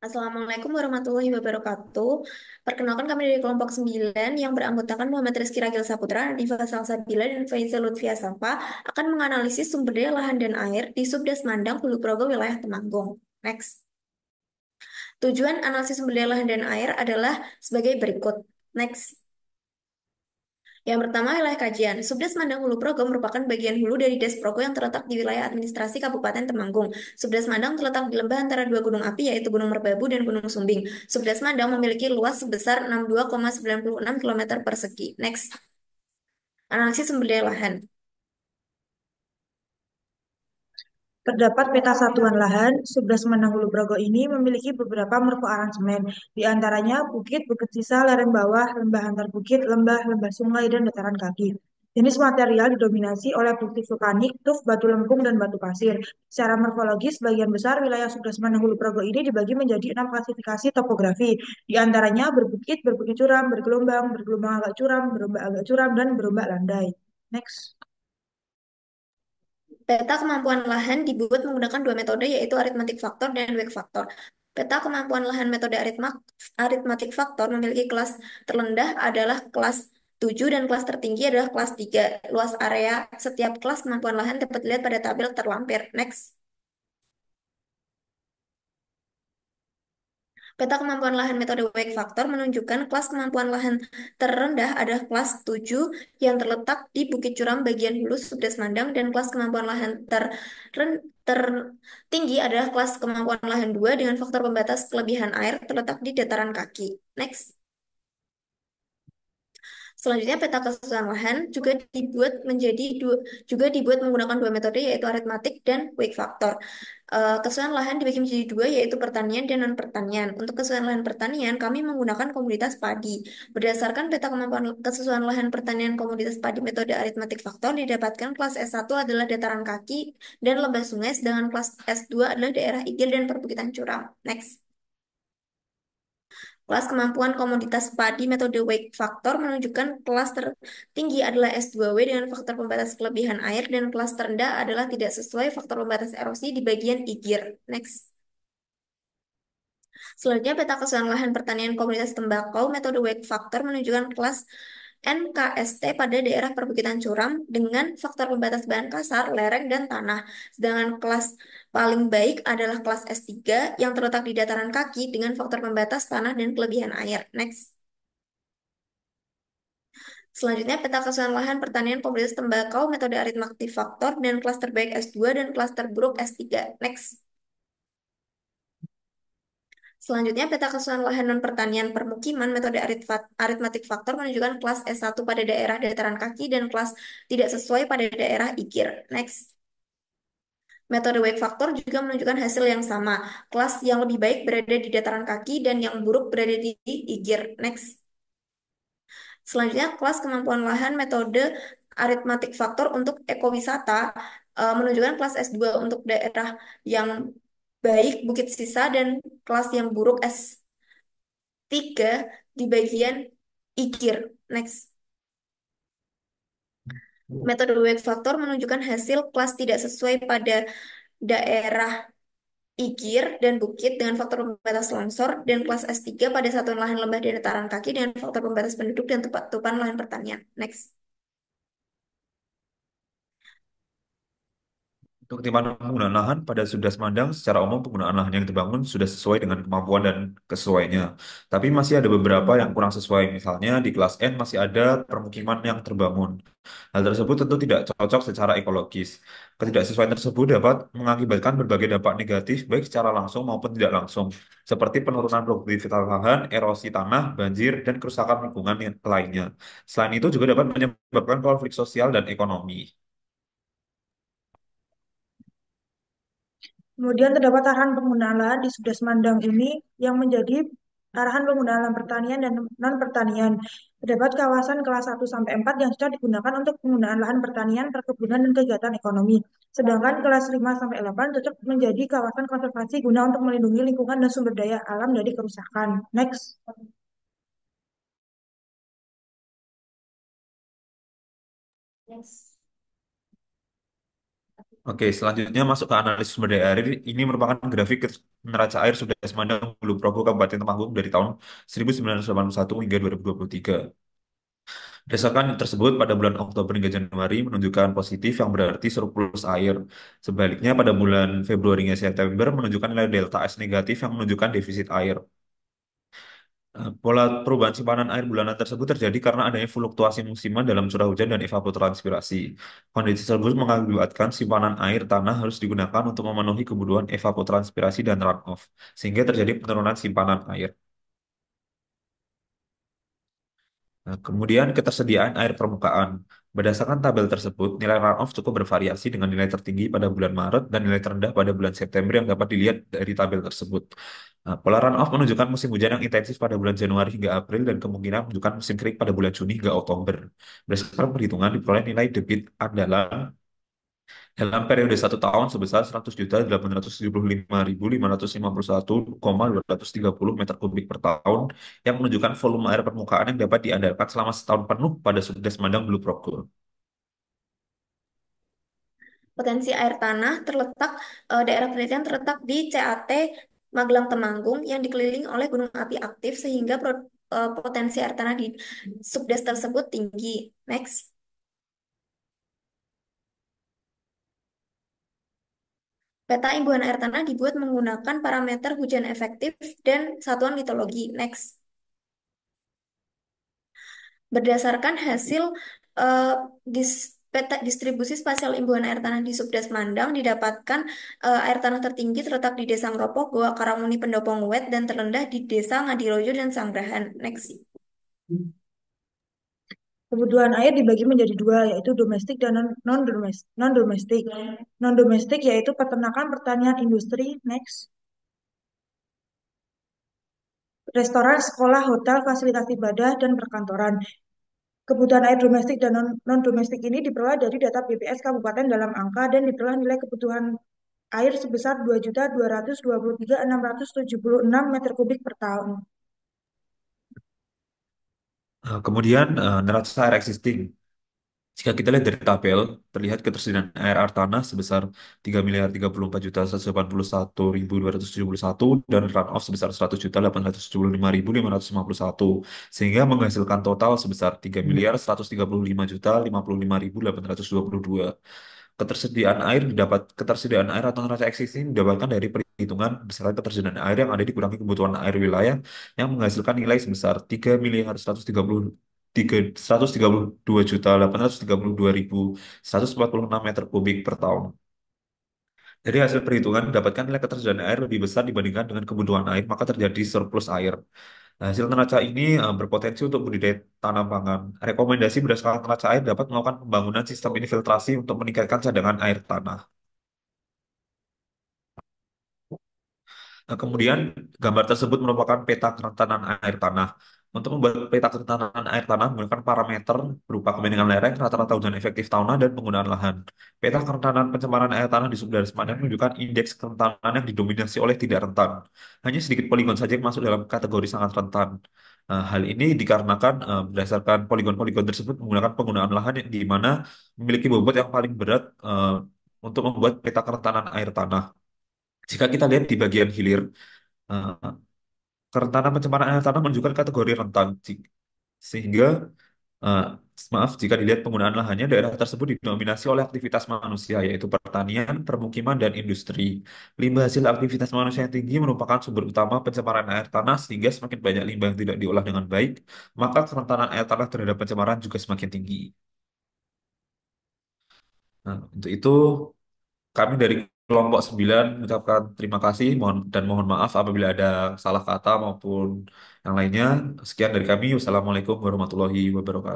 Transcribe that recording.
Assalamualaikum warahmatullahi wabarakatuh. Perkenalkan kami dari kelompok 9 yang beranggotakan Muhammad Rizky Ragil Saputra, Diva Salsabila, dan Faizal Lutfia Safa akan menganalisis sumber daya lahan dan air di Subdas Mandang, Hulu Progo, wilayah Temanggung. Next. Tujuan analisis sumber daya lahan dan air adalah sebagai berikut. Next. Yang pertama, wilayah kajian. Subdas Mandang Hulu Progo merupakan bagian hulu dari Des Progo yang terletak di wilayah administrasi Kabupaten Temanggung. Subdas Mandang terletak di lembah antara dua gunung api, yaitu Gunung Merbabu dan Gunung Sumbing. Subdas Mandang memiliki luas sebesar 62,96 km persegi. Next, analisis sumber daya lahan. Terdapat peta satuan lahan, Subdas Manang-Hulu Progo ini memiliki beberapa morfo aransemen, di antaranya bukit, bukit sisa, lereng bawah, lembah antar bukit, lembah, lembah sungai, dan dataran kaki. Jenis material didominasi oleh bukit vulkanik, tuf, batu lempung, dan batu pasir. Secara morfologis, bagian besar wilayah Subdas Manang-Hulu Progo ini dibagi menjadi 6 klasifikasi topografi, di antaranya berbukit, berbukit curam, bergelombang, bergelombang agak curam, berombak agak curam, dan berombak landai. Next. Peta kemampuan lahan dibuat menggunakan dua metode, yaitu arithmetic factor dan Wake factor. Peta kemampuan lahan metode arithmetic factor memiliki kelas terendah adalah kelas 7 dan kelas tertinggi adalah kelas 3. Luas area setiap kelas kemampuan lahan dapat dilihat pada tabel terlampir. Next. Peta kemampuan lahan metode Wake factor menunjukkan kelas kemampuan lahan terendah adalah kelas 7 yang terletak di Bukit Curam bagian hulu Subdas Mandang, dan kelas kemampuan lahan tertinggi adalah kelas kemampuan lahan 2 dengan faktor pembatas kelebihan air terletak di dataran kaki. Next. Selanjutnya, peta kesesuaian lahan juga dibuat menggunakan dua metode, yaitu aritmatik dan Wake factor. Kesesuaian lahan dibagi menjadi dua, yaitu pertanian dan non pertanian. Untuk kesesuaian lahan pertanian, kami menggunakan komoditas padi. Berdasarkan peta kemampuan kesesuaian lahan pertanian komoditas padi metode aritmatik faktor, didapatkan kelas S1 adalah dataran kaki dan lembah sungai, sedangkan kelas S2 adalah daerah igil dan perbukitan curam. Next. Kelas kemampuan komoditas padi metode Wake factor menunjukkan kelas tertinggi adalah S2W dengan faktor pembatas kelebihan air, dan kelas terendah adalah tidak sesuai faktor pembatas erosi di bagian igir. Next. Selanjutnya, peta keseluruhan lahan pertanian komoditas tembakau metode Wake factor menunjukkan kelas NKST pada daerah perbukitan curam dengan faktor pembatas bahan kasar, lereng, dan tanah. Sedangkan kelas paling baik adalah kelas S3 yang terletak di dataran kaki dengan faktor pembatas tanah dan kelebihan air. Next. Selanjutnya, peta keseluruhan lahan pertanian komoditas tembakau metode aritmatik faktor dan kelas terbaik S2 dan kelas terburuk S3. Next. Selanjutnya, peta keseluruhan lahan non-pertanian permukiman metode aritmatik faktor menunjukkan kelas S1 pada daerah dataran kaki dan kelas tidak sesuai pada daerah igir. Next. Metode wake factor juga menunjukkan hasil yang sama. Kelas yang lebih baik berada di dataran kaki dan yang buruk berada di igir. Next. Selanjutnya, kelas kemampuan lahan metode aritmatik faktor untuk ekowisata menunjukkan kelas S2 untuk daerah yang baik Bukit Sisa dan kelas yang buruk S3 di bagian Ikir. Next. Metode wake factor menunjukkan hasil kelas tidak sesuai pada daerah Ikir dan Bukit dengan faktor pembatas longsor, dan kelas S3 pada satuan lahan lembah dan dataran kaki dengan faktor pembatas penduduk dan tupan lahan pertanian. Next. Untuk timbangan penggunaan lahan pada Sudas Mandang, secara umum penggunaan lahan yang dibangun sudah sesuai dengan kemampuan dan kesesuaiannya. Tapi masih ada beberapa yang kurang sesuai. Misalnya di kelas N masih ada permukiman yang terbangun. Hal tersebut tentu tidak cocok secara ekologis. Ketidaksesuaian tersebut dapat mengakibatkan berbagai dampak negatif baik secara langsung maupun tidak langsung, seperti penurunan produktivitas lahan, erosi tanah, banjir, dan kerusakan lingkungan yang lainnya. Selain itu juga dapat menyebabkan konflik sosial dan ekonomi. Kemudian terdapat arahan penggunaan lahan di Subdas Mandang ini yang menjadi arahan penggunaan lahan pertanian dan non-pertanian. Terdapat kawasan kelas 1 sampai 4 yang sudah digunakan untuk penggunaan lahan pertanian, perkebunan, dan kegiatan ekonomi. Sedangkan kelas 5 sampai 8 cocok menjadi kawasan konservasi guna untuk melindungi lingkungan dan sumber daya alam dari kerusakan. Next. Next. Oke, selanjutnya masuk ke analisis sumber daya air. Ini merupakan grafik neraca air Sudah Semandang Hulu Progo Kabupaten Temanggung dari tahun 1981 hingga 2023. Berdasarkan tersebut, pada bulan Oktober hingga Januari menunjukkan positif yang berarti surplus air. Sebaliknya, pada bulan Februari hingga September menunjukkan nilai delta S negatif yang menunjukkan defisit air. Pola perubahan simpanan air bulanan tersebut terjadi karena adanya fluktuasi musiman dalam curah hujan dan evapotranspirasi. Kondisi tersebut mengakibatkan simpanan air tanah harus digunakan untuk memenuhi kebutuhan evapotranspirasi dan runoff, sehingga terjadi penurunan simpanan air. Nah, kemudian ketersediaan air permukaan. Berdasarkan tabel tersebut, nilai runoff cukup bervariasi dengan nilai tertinggi pada bulan Maret dan nilai terendah pada bulan September yang dapat dilihat dari tabel tersebut. Nah, pola runoff menunjukkan musim hujan yang intensif pada bulan Januari hingga April dan kemungkinan menunjukkan musim kering pada bulan Juni hingga Oktober. Berdasarkan perhitungan, diperoleh nilai debit andalan dalam periode 1 tahun sebesar 100.875.551,230 meter kubik per tahun yang menunjukkan volume air permukaan yang dapat diandalkan selama setahun penuh pada Subdes Madang Blue Progo. Potensi air tanah daerah penelitian terletak di CAT Magelang Temanggung yang dikelilingi oleh gunung api aktif sehingga potensi air tanah di subdes tersebut tinggi. Next. Peta imbuhan air tanah dibuat menggunakan parameter hujan efektif dan satuan litologi. Next. Berdasarkan hasil eh, peta distribusi spasial imbuhan air tanah di Subdes Mandang, didapatkan air tanah tertinggi terletak di Desa Ngropok, Goa Karamuni, Pendopong Wet, dan terendah di Desa Ngadirojo dan Sanggrahan. Next. Kebutuhan air dibagi menjadi dua, yaitu domestik dan non-domestik. Non-domestik yaitu peternakan, pertanian, industri. Next. Restoran, sekolah, hotel, fasilitas ibadah, dan perkantoran. Kebutuhan air domestik dan non-domestik ini diperoleh dari data BPS Kabupaten dalam angka dan diperoleh nilai kebutuhan air sebesar 2.223.676 meter kubik per tahun. Kemudian neraca air existing. Jika kita lihat dari tabel, terlihat ketersediaan air tanah sebesar 3.341.271 dan runoff sebesar 100.875.551 sehingga menghasilkan total sebesar 3.135.055.822. Ketersediaan air atau neraca existing didapatkan dari perhitungan besaran ketersediaan air yang ada dikurangi kebutuhan air wilayah yang menghasilkan nilai sebesar 3.132.832.146 meter kubik per tahun. Dari hasil perhitungan didapatkan nilai ketersediaan air lebih besar dibandingkan dengan kebutuhan air, maka terjadi surplus air. Nah, hasil neraca ini berpotensi untuk budidaya tanam pangan. Rekomendasi berdasarkan neraca air dapat melakukan pembangunan sistem infiltrasi untuk meningkatkan cadangan air tanah. Nah, kemudian gambar tersebut merupakan peta kerentanan air tanah. Untuk membuat peta kerentanan air tanah menggunakan parameter berupa kebeningan lereng, rata-rata hujan efektif tahunan, dan penggunaan lahan. Peta kerentanan pencemaran air tanah di Subdaris Madang menunjukkan indeks kerentanan yang didominasi oleh tidak rentan. Hanya sedikit poligon saja yang masuk dalam kategori sangat rentan. Nah, hal ini dikarenakan berdasarkan poligon-poligon tersebut menggunakan penggunaan lahan yang di mana memiliki bobot yang paling berat untuk membuat peta kerentanan air tanah. Jika kita lihat di bagian hilir, eh, kerentanan pencemaran air tanah menunjukkan kategori rentan, sehingga eh, maaf jika dilihat penggunaan lahannya daerah tersebut didominasi oleh aktivitas manusia yaitu pertanian, permukiman, dan industri. Limbah hasil aktivitas manusia yang tinggi merupakan sumber utama pencemaran air tanah sehingga semakin banyak limbah yang tidak diolah dengan baik, maka kerentanan air tanah terhadap pencemaran juga semakin tinggi. Nah, untuk itu kami dari kelompok 9 mengucapkan terima kasih dan mohon maaf apabila ada salah kata maupun yang lainnya. Sekian dari kami. Wassalamualaikum warahmatullahi wabarakatuh.